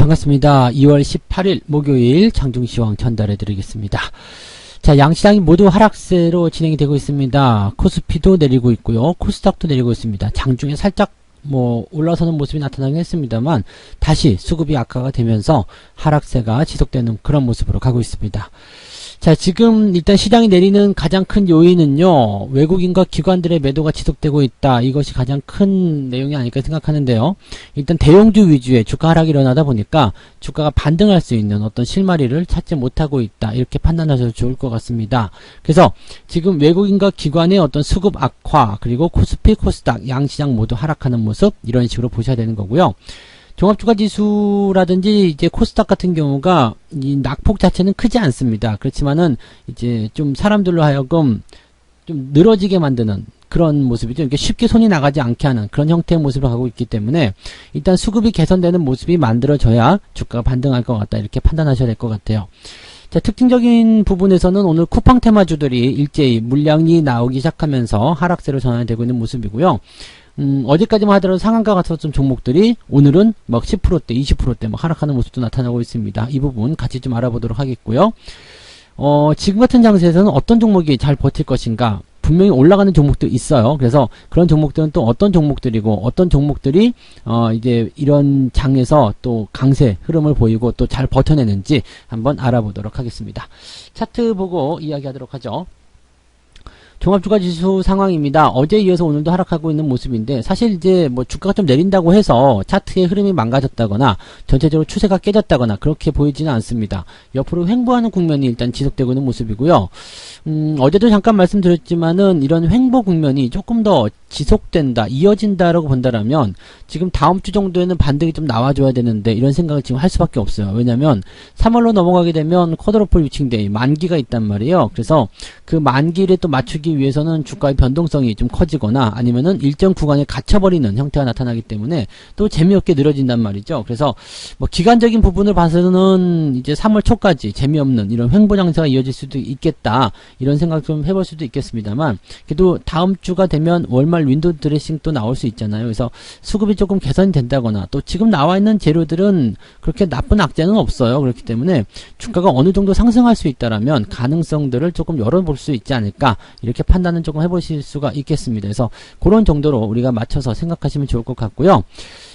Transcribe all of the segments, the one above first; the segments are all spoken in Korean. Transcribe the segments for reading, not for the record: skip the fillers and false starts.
반갑습니다. 2월 18일 목요일 장중시황 전달해 드리겠습니다. 자, 양시장이 모두 하락세로 진행이 되고 있습니다. 코스피도 내리고 있고요. 코스닥도 내리고 있습니다. 장중에 살짝 올라서는 모습이 나타나긴 했습니다만 다시 수급이 악화가 되면서 하락세가 지속되는 그런 모습으로 가고 있습니다. 자, 지금 일단 시장이 내리는 가장 큰 요인은요, 외국인과 기관들의 매도가 지속되고 있다. 이것이 가장 큰 내용이 아닐까 생각하는데요. 일단 대형주 위주의 주가 하락이 일어나다 보니까 주가가 반등할 수 있는 어떤 실마리를 찾지 못하고 있다. 이렇게 판단하셔도 좋을 것 같습니다. 그래서 지금 외국인과 기관의 어떤 수급 악화, 그리고 코스피, 코스닥, 양시장 모두 하락하는 모습, 이런 식으로 보셔야 되는 거고요. 종합주가지수라든지 이제 코스닥 같은 경우가 이 낙폭 자체는 크지 않습니다. 그렇지만은 이제 좀 사람들로 하여금 좀 늘어지게 만드는 그런 모습이죠. 이렇게 쉽게 손이 나가지 않게 하는 그런 형태의 모습을 가고 있기 때문에 일단 수급이 개선되는 모습이 만들어져야 주가가 반등할 것 같다. 이렇게 판단하셔야 될 것 같아요. 자, 특징적인 부분에서는 오늘 쿠팡 테마주들이 일제히 물량이 나오기 시작하면서 하락세로 전환이 되고 있는 모습이고요. 어제까지만 하더라도 상한가 같았던 종목들이 오늘은 막 10%대, 20%대 막 하락하는 모습도 나타나고 있습니다. 이 부분 같이 좀 알아보도록 하겠고요. 지금 같은 장세에서는 어떤 종목이 잘 버틸 것인가? 분명히 올라가는 종목도 있어요. 그래서 그런 종목들은 또 어떤 종목들이고 어떤 종목들이 이제 이런 장에서 또 강세 흐름을 보이고 또 잘 버텨내는지 한번 알아보도록 하겠습니다. 차트 보고 이야기하도록 하죠. 종합주가지수 상황입니다. 어제에 이어서 오늘도 하락하고 있는 모습인데 사실 이제 주가가 좀 내린다고 해서 차트의 흐름이 망가졌다거나 전체적으로 추세가 깨졌다거나 그렇게 보이지는 않습니다. 옆으로 횡보하는 국면이 일단 지속되고 있는 모습이고요. 어제도 잠깐 말씀드렸지만은 이런 횡보 국면이 조금 더 지속된다, 이어진다라고 본다라면 지금 다음 주 정도에는 반등이 좀 나와줘야 되는데 이런 생각을 지금 할 수밖에 없어요. 왜냐면 3월로 넘어가게 되면 쿼드러플 위칭데이 만기가 있단 말이에요. 그래서 그 만기를 또 맞추기 위해서는 주가의 변동성이 좀 커지거나 아니면은 일정 구간에 갇혀버리는 형태가 나타나기 때문에 또 재미없게 늘어진단 말이죠. 그래서 기간적인 부분을 봐서는 이제 3월 초까지 재미없는 이런 횡보 장세가 이어질 수도 있겠다. 이런 생각 좀 해볼 수도 있겠습니다만 그래도 다음 주가 되면 월말 윈도우 드레싱 또 나올 수 있잖아요. 그래서 수급이 조금 개선이 된다거나 또 지금 나와 있는 재료들은 그렇게 나쁜 악재는 없어요. 그렇기 때문에 주가가 어느 정도 상승할 수 있다라면 가능성들을 조금 열어볼 수 있지 않을까 이렇게 판단은 조금 해보실 수가 있겠습니다. 그래서 그런 정도로 우리가 맞춰서 생각하시면 좋을 것 같고요.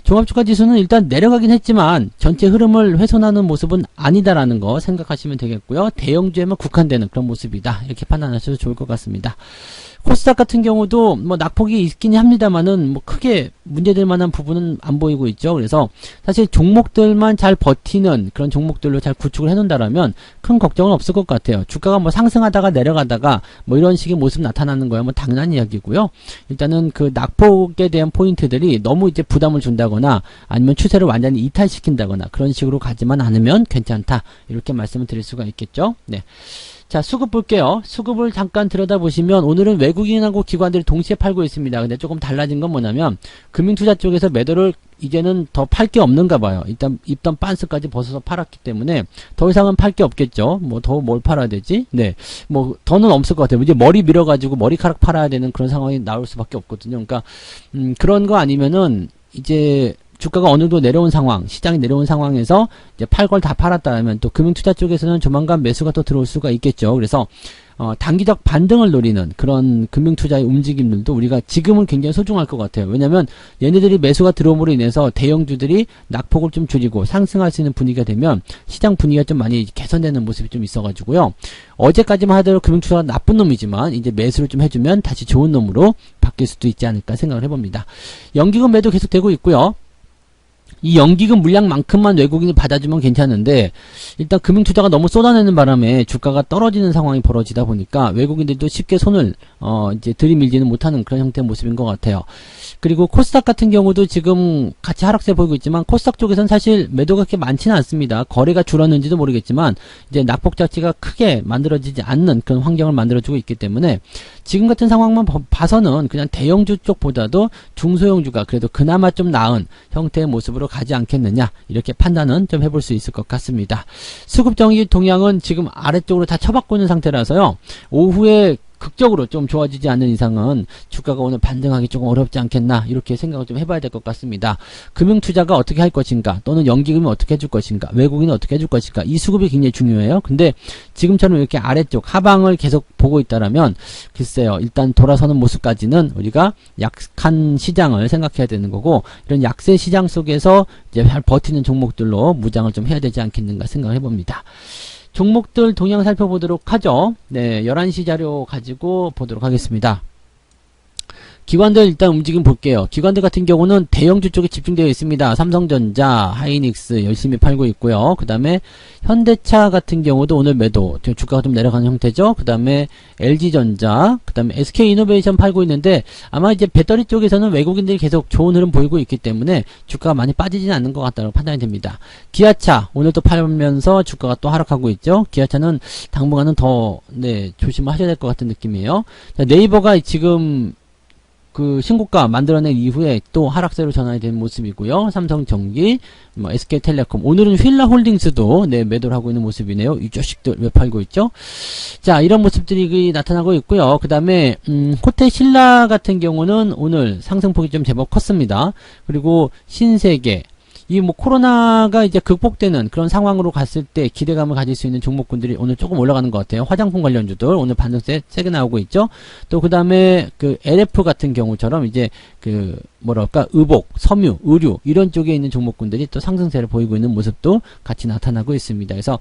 종합주가지수는 일단 내려가긴 했지만 전체 흐름을 훼손하는 모습은 아니다라는 거 생각하시면 되겠고요. 대형주에만 국한되는 그런 모습이다. 이렇게 판단하셔도 좋을 것 같습니다. 코스닥 같은 경우도 낙폭이 있긴 합니다만은 크게 문제될 만한 부분은 안 보이고 있죠. 그래서 사실 종목들만 잘 버티는 그런 종목들로 잘 구축을 해놓는다라면 큰 걱정은 없을 것 같아요. 주가가 상승하다가 내려가다가 이런 식의 모습 나타나는 거야 당연한 이야기고요. 일단은 그 낙폭에 대한 포인트들이 너무 이제 부담을 준다거나 아니면 추세를 완전히 이탈시킨다거나 그런 식으로 가지만 않으면 괜찮다. 이렇게 말씀을 드릴 수가 있겠죠. 네. 자, 수급 볼게요. 수급을 잠깐 들여다보시면 오늘은 외국인하고 기관들이 동시에 팔고 있습니다. 근데 조금 달라진 건 뭐냐면 금융투자 쪽에서 매도를 이제는 더 팔 게 없는가 봐요. 일단 입던 빤스까지 벗어서 팔았기 때문에 더 이상은 팔 게 없겠죠. 더 뭘 팔아야 되지? 네. 더는 없을 것 같아요. 이제 머리 밀어가지고 머리카락 팔아야 되는 그런 상황이 나올 수밖에 없거든요. 그러니까 그런 거 아니면은 이제 주가가 어느 정도 내려온 상황, 시장이 내려온 상황에서 이제 팔 걸 다 팔았다면 또 금융투자 쪽에서는 조만간 매수가 또 들어올 수가 있겠죠. 그래서 단기적 반등을 노리는 그런 금융투자의 움직임들도 우리가 지금은 굉장히 소중할 것 같아요. 왜냐면 얘네들이 매수가 들어옴으로 인해서 대형주들이 낙폭을 좀 줄이고 상승할 수 있는 분위기가 되면 시장 분위기가 좀 많이 개선되는 모습이 좀 있어가지고요. 어제까지만 하더라도 금융투자가 나쁜 놈이지만 이제 매수를 좀 해주면 다시 좋은 놈으로 바뀔 수도 있지 않을까 생각을 해봅니다. 연기금 매도 계속 되고 있고요. 이 연기금 물량만큼만 외국인이 받아주면 괜찮은데 일단 금융투자가 너무 쏟아내는 바람에 주가가 떨어지는 상황이 벌어지다 보니까 외국인들도 쉽게 손을 이제 들이밀지는 못하는 그런 형태의 모습인 것 같아요. 그리고 코스닥 같은 경우도 지금 같이 하락세 보이고 있지만 코스닥 쪽에서는 사실 매도가 그렇게 많지는 않습니다. 거래가 줄었는지도 모르겠지만 이제 낙폭 자체가 크게 만들어지지 않는 그런 환경을 만들어주고 있기 때문에 지금 같은 상황만 봐서는 그냥 대형주 쪽보다도 중소형주가 그래도 그나마 좀 나은 형태의 모습으로 가지 않겠느냐 이렇게 판단은 좀 해볼 수 있을 것 같습니다. 수급 정리 동향은 지금 아래쪽으로 다 쳐박고 있는 상태라서요. 오후에 극적으로 좀 좋아지지 않는 이상은 주가가 오늘 반등하기 조금 어렵지 않겠나 이렇게 생각을 좀 해봐야 될 것 같습니다. 금융투자가 어떻게 할 것인가 또는 연기금이 어떻게 해줄 것인가 외국인은 어떻게 해줄 것인가 이 수급이 굉장히 중요해요. 근데 지금처럼 이렇게 아래쪽 하방을 계속 보고 있다라면 글쎄요 일단 돌아서는 모습까지는 우리가 약한 시장을 생각해야 되는 거고 이런 약세 시장 속에서 이제 잘 버티는 종목들로 무장을 좀 해야 되지 않겠는가 생각해 봅니다. 종목들 동향 살펴보도록 하죠. 네, 11시 자료 가지고 보도록 하겠습니다. 기관들 일단 움직임 볼게요. 기관들 같은 경우는 대형주 쪽에 집중되어 있습니다. 삼성전자, 하이닉스 열심히 팔고 있고요. 그 다음에 현대차 같은 경우도 오늘 매도, 주가가 좀 내려가는 형태죠. 그 다음에 LG전자, 그 다음에 SK이노베이션 팔고 있는데 아마 이제 배터리 쪽에서는 외국인들이 계속 좋은 흐름 보이고 있기 때문에 주가가 많이 빠지지는 않는 것 같다고 판단이 됩니다. 기아차 오늘 또 팔면서 주가가 또 하락하고 있죠. 기아차는 당분간은 더 조심하셔야 될 것 같은 느낌이에요. 자, 네이버가 지금 그 신고가 만들어낸 이후에 또 하락세로 전환이 된 모습이고요. 삼성전기, SK텔레콤, 오늘은 휠라홀딩스도 매도를 하고 있는 모습이네요. 이 자식들 왜 팔고 있죠? 자, 이런 모습들이 나타나고 있고요. 그 다음에 호텔신라 같은 경우는 오늘 상승폭이 좀 제법 컸습니다. 그리고 신세계, 이 코로나가 이제 극복되는 그런 상황으로 갔을 때 기대감을 가질 수 있는 종목군들이 오늘 조금 올라가는 것 같아요. 화장품 관련주들 오늘 반등세 세게 나오고 있죠. 또 그 다음에 LF 같은 경우처럼 이제 의복, 섬유, 의류 이런 쪽에 있는 종목군들이 또 상승세를 보이고 있는 모습도 같이 나타나고 있습니다. 그래서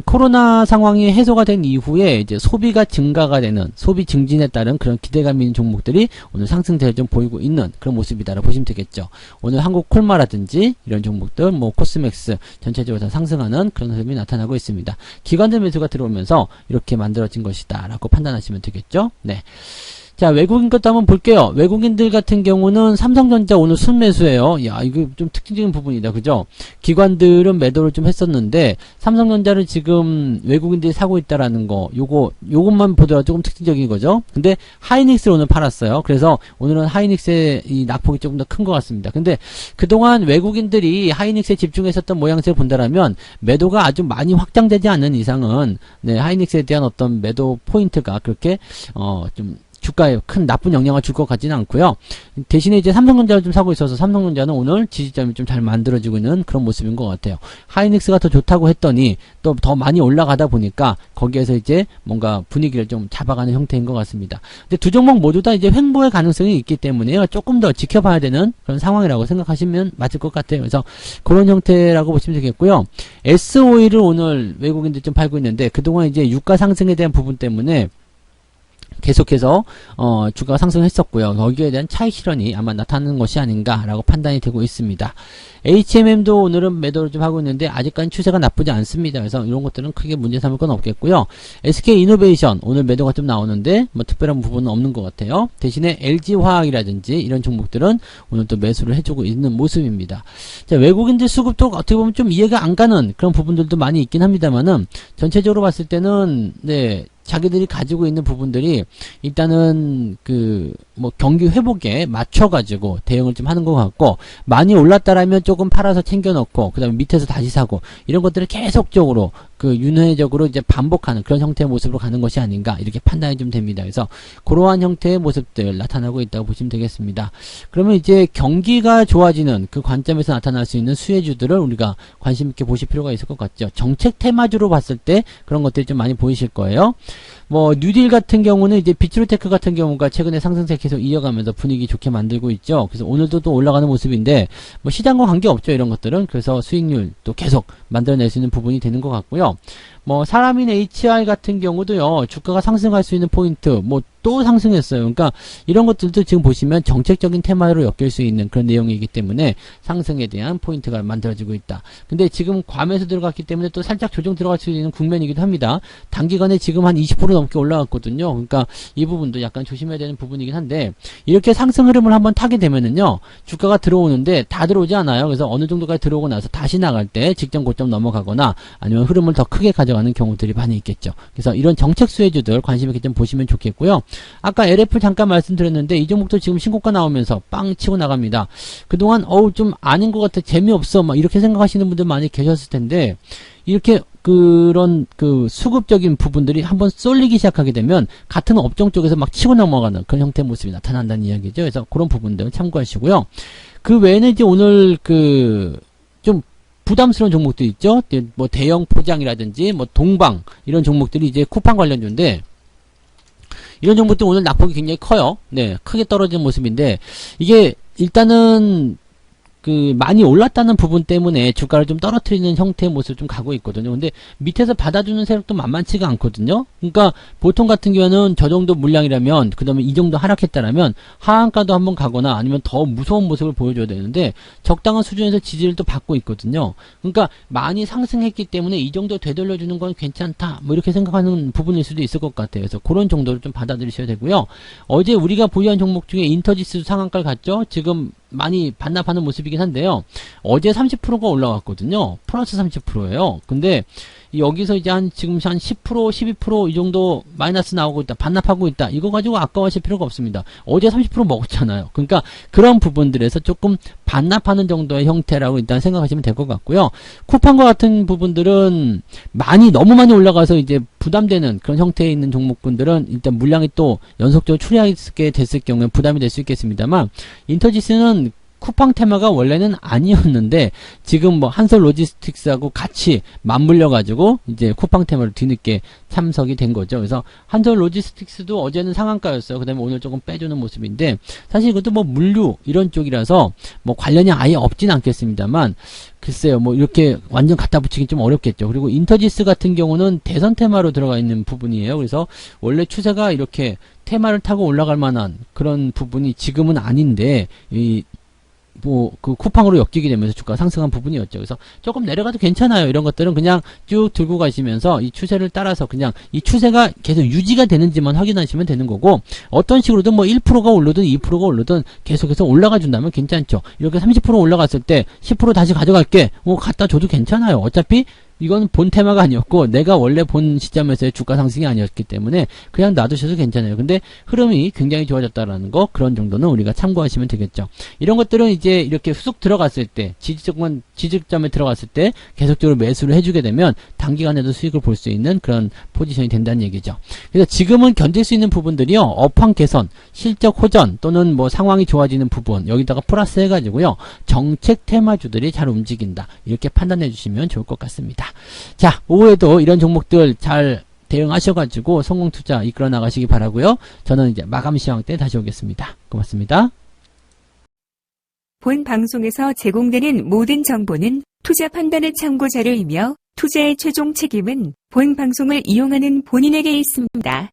코로나 상황이 해소가 된 이후에 이제 소비가 증가가 되는 소비 증진에 따른 그런 기대감이 있는 종목들이 오늘 상승세를 좀 보이고 있는 그런 모습이다라고 보시면 되겠죠. 오늘 한국콜마라든지 이런 종목들 코스맥스 전체적으로 다 상승하는 그런 흐름이 나타나고 있습니다. 기관들 매수가 들어오면서 이렇게 만들어진 것이다 라고 판단하시면 되겠죠. 네. 자, 외국인 것도 한번 볼게요. 외국인들 같은 경우는 삼성전자 오늘 순매수예요. 야, 이거 좀 특징적인 부분이다. 그죠? 기관들은 매도를 좀 했었는데 삼성전자를 지금 외국인들이 사고 있다라는 거 요것만 보더라도 조금 특징적인 거죠. 근데 하이닉스를 오늘 팔았어요. 그래서 오늘은 하이닉스의 이 낙폭이 조금 더 큰 것 같습니다. 근데 그동안 외국인들이 하이닉스에 집중했었던 모양새를 본다라면 매도가 아주 많이 확장되지 않는 이상은 하이닉스에 대한 어떤 매도 포인트가 그렇게 좀 주가에 큰 나쁜 영향을 줄 것 같지는 않고요. 대신에 이제 삼성전자를 좀 사고 있어서 삼성전자는 오늘 지지점이 좀 잘 만들어지고 있는 그런 모습인 것 같아요. 하이닉스가 더 좋다고 했더니 또 더 많이 올라가다 보니까 거기에서 이제 뭔가 분위기를 좀 잡아가는 형태인 것 같습니다. 근데 두 종목 모두 다 이제 횡보의 가능성이 있기 때문에요. 조금 더 지켜봐야 되는 그런 상황이라고 생각하시면 맞을 것 같아요. 그래서 그런 형태라고 보시면 되겠고요. S-오일을 오늘 외국인들 좀 팔고 있는데 그동안 이제 유가 상승에 대한 부분 때문에 계속해서 주가가 상승했었고요. 거기에 대한 차익 실현이 아마 나타나는 것이 아닌가라고 판단이 되고 있습니다. HMM도 오늘은 매도를 좀 하고 있는데 아직까지 추세가 나쁘지 않습니다. 그래서 이런 것들은 크게 문제 삼을 건 없겠고요. SK이노베이션 오늘 매도가 좀 나오는데 특별한 부분은 없는 것 같아요. 대신에 LG화학이라든지 이런 종목들은 오늘 또 매수를 해주고 있는 모습입니다. 자, 외국인들 수급도 어떻게 보면 좀 이해가 안 가는 그런 부분들도 많이 있긴 합니다만은 전체적으로 봤을 때는 자기들이 가지고 있는 부분들이 일단은 경기 회복에 맞춰가지고 대응을 좀 하는 것 같고 많이 올랐다라면 조금 팔아서 챙겨놓고 그 다음에 밑에서 다시 사고 이런 것들을 계속적으로 윤회적으로 이제 반복하는 그런 형태의 모습으로 가는 것이 아닌가 이렇게 판단이 좀 됩니다. 그래서 그러한 형태의 모습들 나타나고 있다고 보시면 되겠습니다. 그러면 이제 경기가 좋아지는 그 관점에서 나타날 수 있는 수혜주들을 우리가 관심 있게 보실 필요가 있을 것 같죠. 정책 테마주로 봤을 때 그런 것들이 좀 많이 보이실 거예요. 뉴딜 같은 경우는 이제 비트로테크 같은 경우가 최근에 상승세 계속 이어가면서 분위기 좋게 만들고 있죠. 그래서 오늘도 또 올라가는 모습인데 시장과 관계없죠. 이런 것들은. 그래서 수익률 또 계속 만들어낼 수 있는 부분이 되는 것 같고요. 사람인 HR 같은 경우도요. 주가가 상승할 수 있는 포인트 또 상승했어요. 그러니까 이런 것들도 지금 보시면 정책적인 테마로 엮일 수 있는 그런 내용이기 때문에 상승에 대한 포인트가 만들어지고 있다. 근데 지금 괌에서 들어갔기 때문에 또 살짝 조정 들어갈 수 있는 국면이기도 합니다. 단기간에 지금 한 20% 넘게 올라갔거든요. 그러니까 이 부분도 약간 조심해야 되는 부분이긴 한데 이렇게 상승 흐름을 한번 타게 되면은요. 주가가 들어오는데 다 들어오지 않아요. 그래서 어느 정도까지 들어오고 나서 다시 나갈 때 직전 고점 넘어가거나 아니면 흐름을 더 크게 가져가는 경우들이 많이 있겠죠. 그래서 이런 정책 수혜주들 관심 있게 좀 보시면 좋겠고요. 아까 LF 잠깐 말씀드렸는데 이 종목도 지금 신고가 나오면서 빵 치고 나갑니다. 그동안 좀 아닌 것 같아 재미없어 이렇게 생각하시는 분들 많이 계셨을 텐데 이렇게 그런 그 수급적인 부분들이 한번 쏠리기 시작하게 되면 같은 업종 쪽에서 막 치고 넘어가는 그런 형태의 모습이 나타난다는 이야기죠. 그래서 그런 부분들 참고하시고요. 그 외에는 이제 오늘 그 좀 부담스러운 종목들 있죠. 뭐 대형 포장이라든지 뭐 동방 이런 종목들이 이제 쿠팡 관련주인데 이런 종목들 오늘 낙폭이 굉장히 커요. 네, 크게 떨어지는 모습인데 이게 일단은 그 많이 올랐다는 부분 때문에 주가를 좀 떨어뜨리는 형태의 모습을 좀 가고 있거든요. 근데 밑에서 받아주는 세력도 만만치가 않거든요. 그러니까 보통 같은 경우에는 저 정도 물량이라면 그 다음에 이 정도 하락했다라면 하한가도 한번 가거나 아니면 더 무서운 모습을 보여줘야 되는데 적당한 수준에서 지지를 또 받고 있거든요. 그러니까 많이 상승했기 때문에 이 정도 되돌려주는 건 괜찮다 뭐 이렇게 생각하는 부분일 수도 있을 것 같아요. 그래서 그런 정도를 좀 받아들이셔야 되고요. 어제 우리가 보유한 종목 중에 인터지수 상한가를 갔죠. 지금 많이 반납하는 모습이긴 한데요. 어제 30%가 올라왔거든요. 플러스 30%예요. 근데 여기서 이제 지금 한 10%, 12% 이 정도 마이너스 나오고 있다. 반납하고 있다. 이거 가지고 아까워하실 필요가 없습니다. 어제 30% 먹었잖아요. 그러니까 그런 부분들에서 조금 반납하는 정도의 형태라고 일단 생각하시면 될 것 같고요. 쿠팡과 같은 부분들은 너무 많이 올라가서 이제 부담되는 그런 형태에 있는 종목분들은 일단 물량이 또 연속적으로 추리하게 됐을 경우에 부담이 될 수 있겠습니다만 인터지스는 쿠팡 테마가 원래는 아니었는데 지금 뭐 한솔 로지스틱스하고 같이 맞물려 가지고 이제 쿠팡 테마를 뒤늦게 참석이 된 거죠. 그래서 한솔 로지스틱스도 어제는 상한가였어요. 그다음에 오늘 조금 빼주는 모습인데 사실 이것도 뭐 물류 이런 쪽이라서 뭐 관련이 아예 없진 않겠습니다만 글쎄요, 뭐 이렇게 완전 갖다 붙이긴 좀 어렵겠죠. 그리고 인터지스 같은 경우는 대선 테마로 들어가 있는 부분이에요. 그래서 원래 추세가 이렇게 테마를 타고 올라갈 만한 그런 부분이 지금은 아닌데 그 쿠팡으로 엮이게 되면서 주가 상승한 부분이었죠. 그래서 조금 내려가도 괜찮아요. 이런 것들은 그냥 쭉 들고 가시면서 이 추세를 따라서 그냥 이 추세가 계속 유지가 되는지만 확인하시면 되는 거고 어떤 식으로든 뭐 1%가 오르든 2%가 오르든 계속해서 올라가 준다면 괜찮죠. 이렇게 30% 올라갔을 때 10% 다시 가져갈게. 뭐 갖다 줘도 괜찮아요. 어차피 이건 본 테마가 아니었고 내가 원래 본 시점에서의 주가 상승이 아니었기 때문에 그냥 놔두셔도 괜찮아요. 근데 흐름이 굉장히 좋아졌다라는 거 그런 정도는 우리가 참고하시면 되겠죠. 이런 것들은 이제 이렇게 쑥 들어갔을 때 지지점에 들어갔을 때 계속적으로 매수를 해주게 되면 단기간에도 수익을 볼 수 있는 그런 포지션이 된다는 얘기죠. 그래서 지금은 견딜 수 있는 부분들이요. 업황 개선, 실적 호전 또는 뭐 상황이 좋아지는 부분 여기다가 플러스 해가지고요. 정책 테마주들이 잘 움직인다. 이렇게 판단해 주시면 좋을 것 같습니다. 자, 오후에도 이런 종목들 잘 대응하셔가지고 성공 투자 이끌어 나가시기 바라고요. 저는 이제 마감 시황 때 다시 오겠습니다. 고맙습니다. 본 방송에서 제공되는 모든 정보는 투자 판단의 참고 자료이며 투자의 최종 책임은 본 방송을 이용하는 본인에게 있습니다.